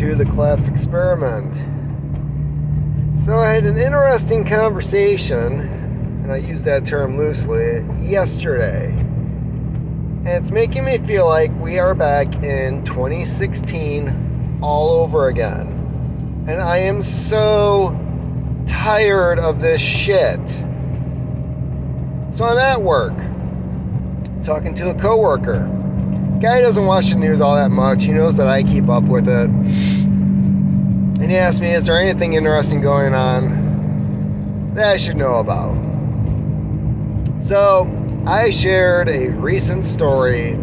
to the collapse experiment. So I had an interesting conversation, and I use that term loosely, yesterday. And it's making me feel like we are back in 2016 all over again. And I am so tired of this shit. So I'm at work, talking to a coworker. Guy doesn't watch the news all that much. He knows that I keep up with it. And he asked me, is there anything interesting going on that I should know about? So I shared a recent story.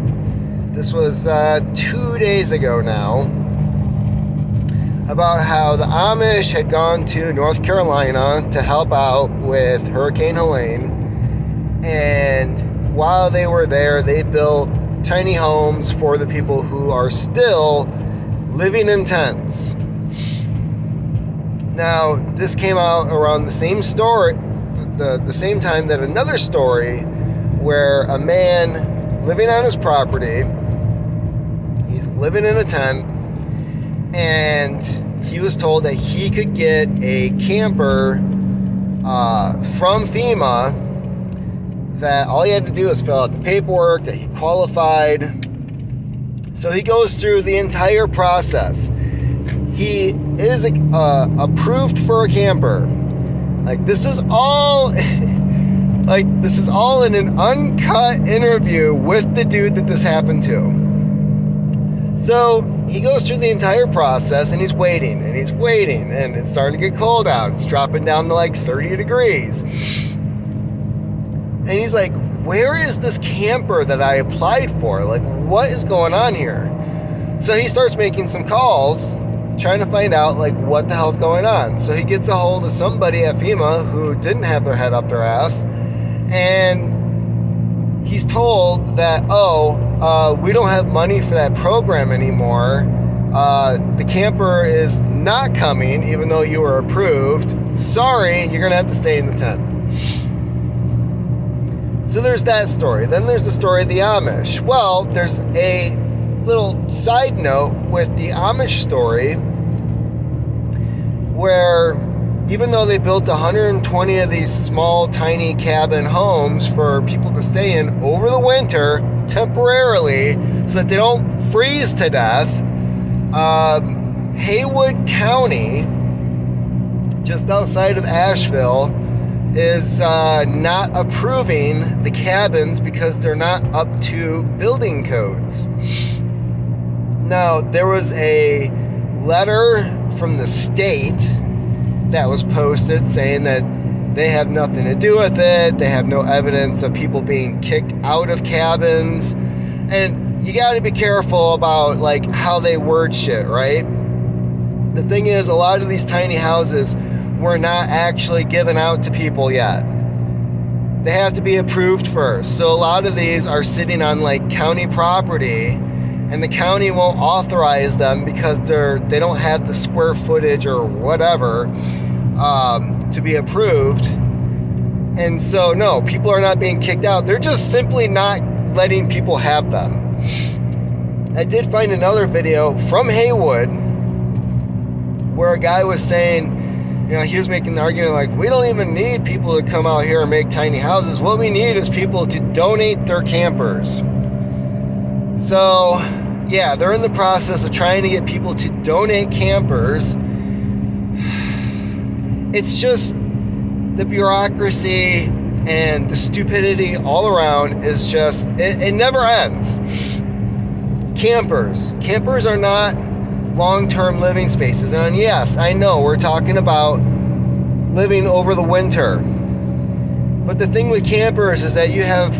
This was 2 days ago now, about how the Amish had gone to North Carolina to help out with Hurricane Helene. And while they were there, they built tiny homes for the people who are still living in tents. Now, this came out around the same story, the same time that another story where a man living on his property, he's living in a tent, and he was told that he could get a camper from FEMA, that all he had to do was fill out the paperwork, that he qualified. So he goes through the entire process. He is approved for a camper. Like, this is all in an uncut interview with the dude that this happened to. So he goes through the entire process, and he's waiting, and it's starting to get cold out. It's dropping down to like 30 degrees. And he's like, where is this camper that I applied for? Like, what is going on here? So he starts making some calls, trying to find out, like, what the hell's going on. So he gets a hold of somebody at FEMA who didn't have their head up their ass. And he's told that, we don't have money for that program anymore. The camper is not coming, even though you were approved. Sorry, you're going to have to stay in the tent. So there's that story. Then there's the story of the Amish. Well, there's a little side note with the Amish story where even though they built 120 of these small, tiny cabin homes for people to stay in over the winter temporarily so that they don't freeze to death, Haywood County, just outside of Asheville, is not approving the cabins because they're not up to building codes. Now, there was a letter from the state that was posted saying that they have nothing to do with it. They have no evidence of people being kicked out of cabins. And you got to be careful about, like, how they word shit, right? The thing is, a lot of these tiny houses were not actually given out to people yet. They have to be approved first. So a lot of these are sitting on, like, county property, and the county won't authorize them because they don't have the square footage or whatever to be approved. And so no, people are not being kicked out. They're just simply not letting people have them. I did find another video from Haywood where a guy was saying, he was making the argument like, we don't even need people to come out here and make tiny houses. What we need is people to donate their campers. So, yeah, they're in the process of trying to get people to donate campers. It's just the bureaucracy and the stupidity all around is just, it never ends. Campers are not long-term living spaces. And yes, I know we're talking about living over the winter. But the thing with campers is that you have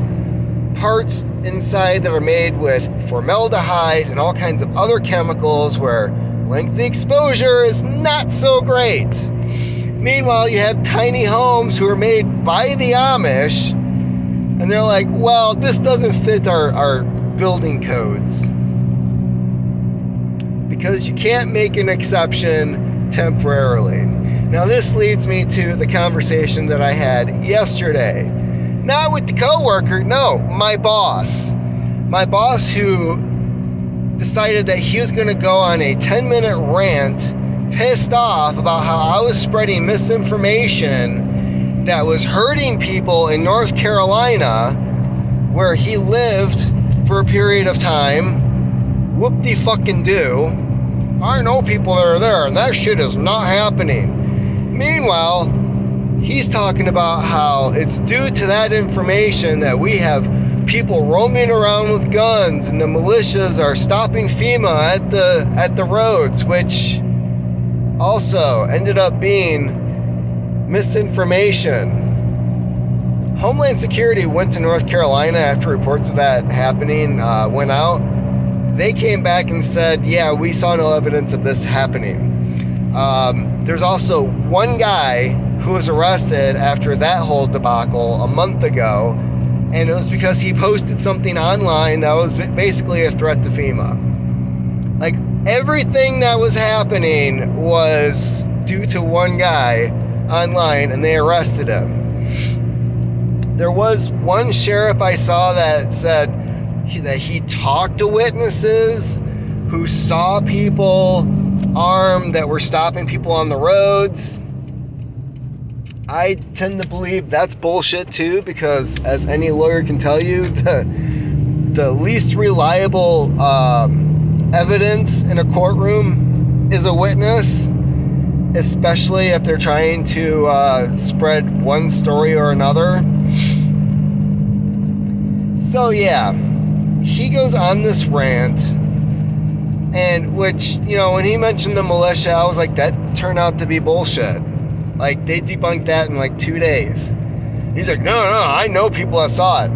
parts inside that are made with formaldehyde and all kinds of other chemicals where lengthy exposure is not so great. Meanwhile, you have tiny homes who are made by the Amish, and they're like, well, this doesn't fit our building codes. Because you can't make an exception temporarily. Now, this leads me to the conversation that I had yesterday. Not with the coworker, no, my boss. My boss who decided that he was going to go on a 10-minute rant, pissed off about how I was spreading misinformation that was hurting people in North Carolina, where he lived for a period of time. Whoop-de-fucking-do. I know people that are there, and that shit is not happening. Meanwhile, he's talking about how it's due to that information that we have people roaming around with guns, and the militias are stopping FEMA at the roads, which also ended up being misinformation. Homeland Security went to North Carolina after reports of that happening went out. They came back and said, yeah, we saw no evidence of this happening. There's also one guy who was arrested after that whole debacle a month ago, and it was because he posted something online that was basically a threat to FEMA. Like, everything that was happening was due to one guy online, and they arrested him. There was one sheriff I saw that said that he talked to witnesses who saw people armed that were stopping people on the roads. I tend to believe that's bullshit too, because as any lawyer can tell you, the least reliable evidence in a courtroom is a witness, especially if they're trying to spread one story or another. So yeah, he goes on this rant, and which, you know, when he mentioned the militia, I was like, that turned out to be bullshit. Like, they debunked that in like 2 days. He's like, no, I know people that saw it.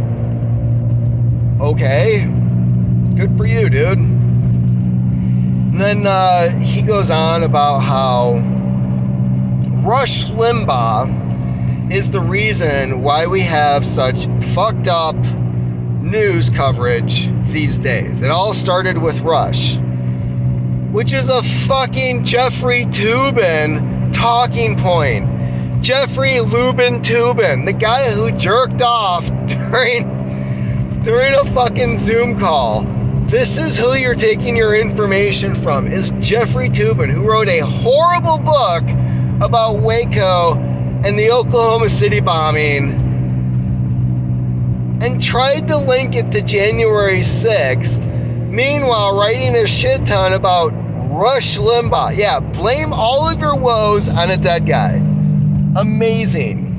Okay, good for you, dude. And then he goes on about how Rush Limbaugh is the reason why we have such fucked up news coverage these days. It all started with Rush, which is a fucking Jeffrey Toobin talking point. Jeffrey Lubin Toobin, the guy who jerked off during a fucking Zoom call. This is who you're taking your information from, is Jeffrey Toobin, who wrote a horrible book about Waco and the Oklahoma City bombing, and tried to link it to January 6th, meanwhile writing a shit ton about Rush Limbaugh. Yeah, blame all of your woes on a dead guy. Amazing.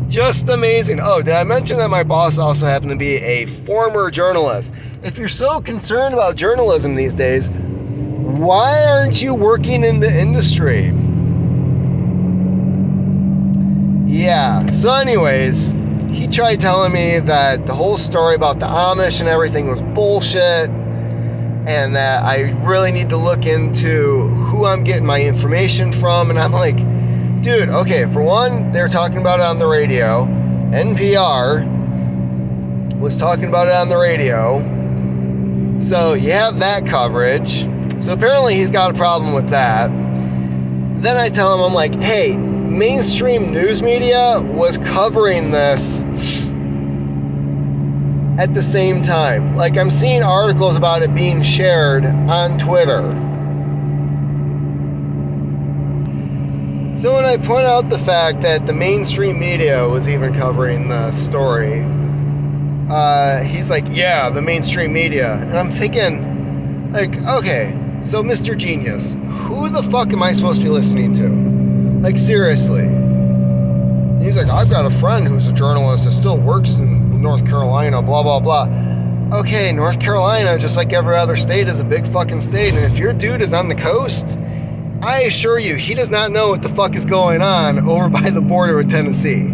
Just amazing. Oh, did I mention that my boss also happened to be a former journalist? If you're so concerned about journalism these days, why aren't you working in the industry? Yeah, so anyways, he tried telling me that the whole story about the Amish and everything was bullshit, and that I really need to look into who I'm getting my information from. And I'm like, dude, okay, for one, they're talking about it on the radio. NPR was talking about it on the radio. So you have that coverage. So apparently he's got a problem with that. Then I tell him, I'm like, hey, mainstream news media was covering this at the same time. Like, I'm seeing articles about it being shared on Twitter. So when I point out the fact that the mainstream media was even covering the story, he's like, yeah, the mainstream media. And I'm thinking, like, okay, so Mr. Genius, who the fuck am I supposed to be listening to? Like, seriously. And he's like, I've got a friend who's a journalist that still works in North Carolina, blah, blah, blah. Okay, North Carolina, just like every other state, is a big fucking state. And if your dude is on the coast, I assure you, he does not know what the fuck is going on over by the border with Tennessee.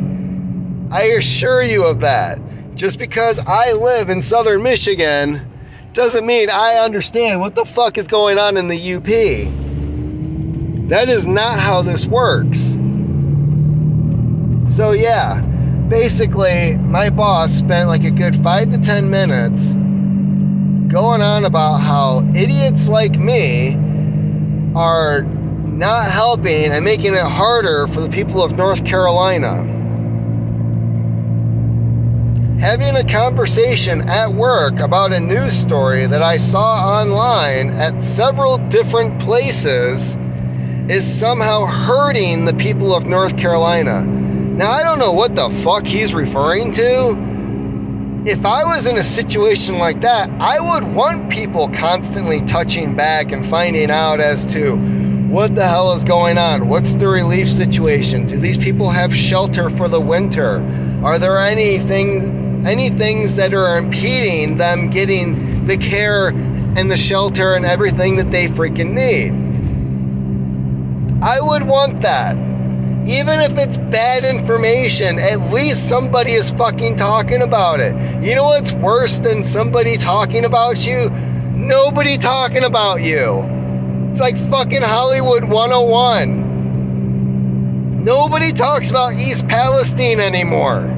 I assure you of that. Just because I live in southern Michigan doesn't mean I understand what the fuck is going on in the UP. That is not how this works. So yeah, basically, my boss spent like a good 5 to 10 minutes going on about how idiots like me are not helping and making it harder for the people of North Carolina. having a conversation at work about a news story that I saw online at several different places is somehow hurting the people of North Carolina. Now, I don't know what the fuck he's referring to. If I was in a situation like that, I would want people constantly touching back and finding out as to what the hell is going on. What's the relief situation? Do these people have shelter for the winter? Are there any things that are impeding them getting the care and the shelter and everything that they freaking need? I would want that. Even if it's bad information, at least somebody is fucking talking about it. You know what's worse than somebody talking about you? Nobody talking about you. It's like fucking Hollywood 101. Nobody talks about East Palestine anymore.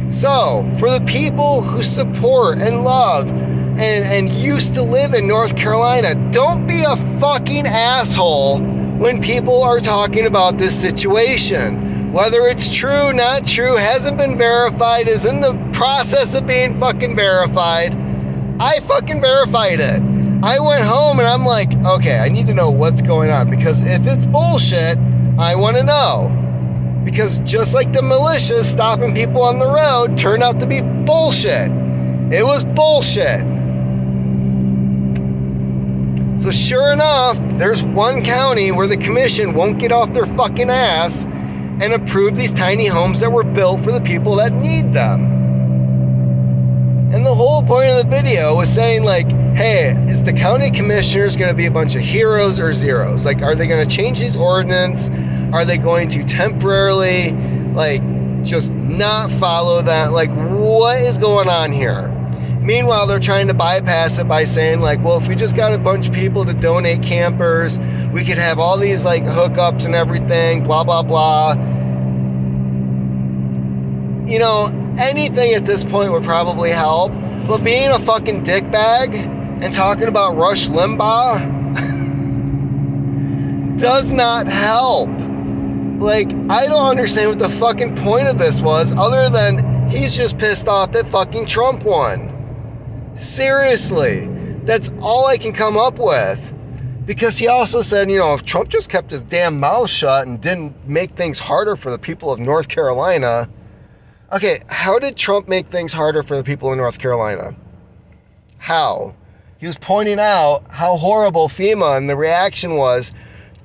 So, for the people who support and love and used to live in North Carolina, don't be a fucking asshole when people are talking about this situation. Whether it's true, not true, hasn't been verified, is in the process of being fucking verified. I fucking verified it. I went home and I'm like, okay, I need to know what's going on, because if it's bullshit, I want to know. Because just like the militias stopping people on the road turned out to be bullshit. It was bullshit. So sure enough, there's one county where the commission won't get off their fucking ass and approve these tiny homes that were built for the people that need them. And the whole point of the video was saying, like, hey, is the county commissioners going to be a bunch of heroes or zeros? Like, are they going to change these ordinance? Are they going to temporarily, like, just not follow that? Like, what is going on here? Meanwhile, they're trying to bypass it by saying, like, well, if we just got a bunch of people to donate campers, we could have all these, like, hookups and everything, blah, blah, blah. You know, anything at this point would probably help. But being a fucking dickbag and talking about Rush Limbaugh does not help. Like, I don't understand what the fucking point of this was, other than he's just pissed off that fucking Trump won. Seriously, that's all I can come up with. Because he also said, you know, if Trump just kept his damn mouth shut and didn't make things harder for the people of North Carolina. Okay, how did Trump make things harder for the people of North Carolina? How? He was pointing out how horrible FEMA and the reaction was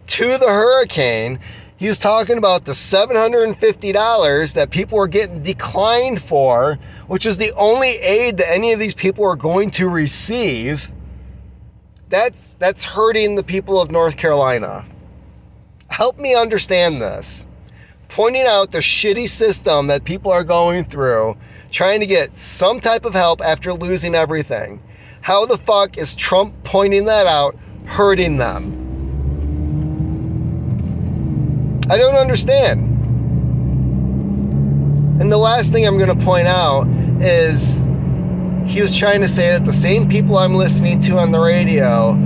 to the hurricane. He was talking about the $750 that people were getting declined for, which is the only aid that any of these people are going to receive. That's hurting the people of North Carolina. Help me understand this. Pointing out the shitty system that people are going through, trying to get some type of help after losing everything. How the fuck is Trump pointing that out hurting them? I don't understand. And the last thing I'm going to point out is he was trying to say that the same people I'm listening to on the radio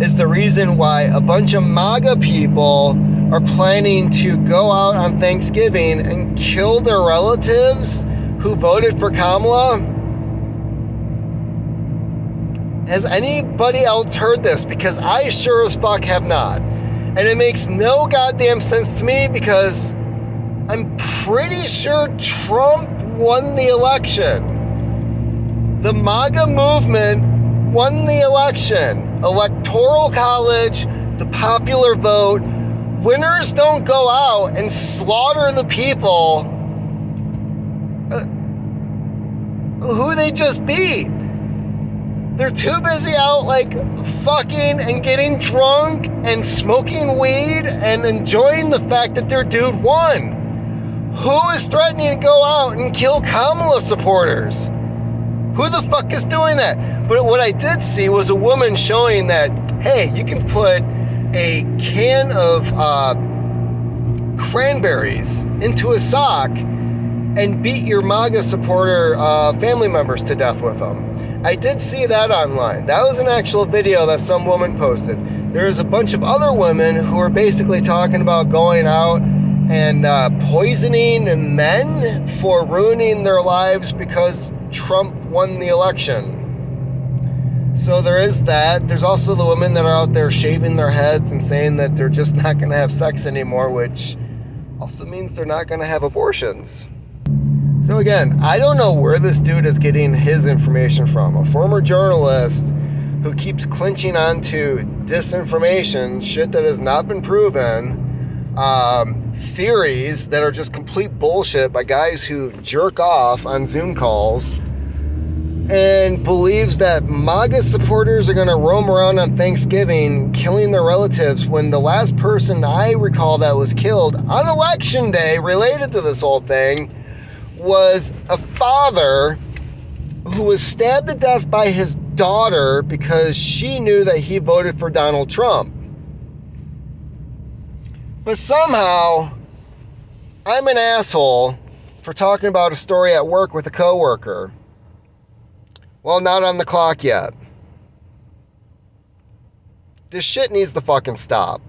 is the reason why a bunch of MAGA people are planning to go out on Thanksgiving and kill their relatives who voted for Kamala. Has anybody else heard this? Because I sure as fuck have not. And it makes no goddamn sense to me, because I'm pretty sure Trump won the election. The MAGA movement won the election. Electoral college, the popular vote. Winners don't go out and slaughter the people who they just beat. They're too busy out, like, fucking and getting drunk and smoking weed and enjoying the fact that their dude won. Who is threatening to go out and kill Kamala supporters? Who the fuck is doing that? But what I did see was a woman showing that, hey, you can put a can of cranberries into a sock and beat your MAGA supporter family members to death with them. I did see that online. That was an actual video that some woman posted. There's a bunch of other women who are basically talking about going out and poisoning men for ruining their lives because Trump won the election. So there is that. There's also the women that are out there shaving their heads and saying that they're just not going to have sex anymore, which also means they're not going to have abortions. So again, I don't know where this dude is getting his information from. A former journalist who keeps clinching onto disinformation, shit that has not been proven, theories that are just complete bullshit by guys who jerk off on Zoom calls, and believes that MAGA supporters are going to roam around on Thanksgiving killing their relatives, when the last person I recall that was killed on election day related to this whole thing was a father who was stabbed to death by his daughter because she knew that he voted for Donald Trump. But somehow, I'm an asshole for talking about a story at work with a coworker. Well, not on the clock yet. This shit needs to fucking stop.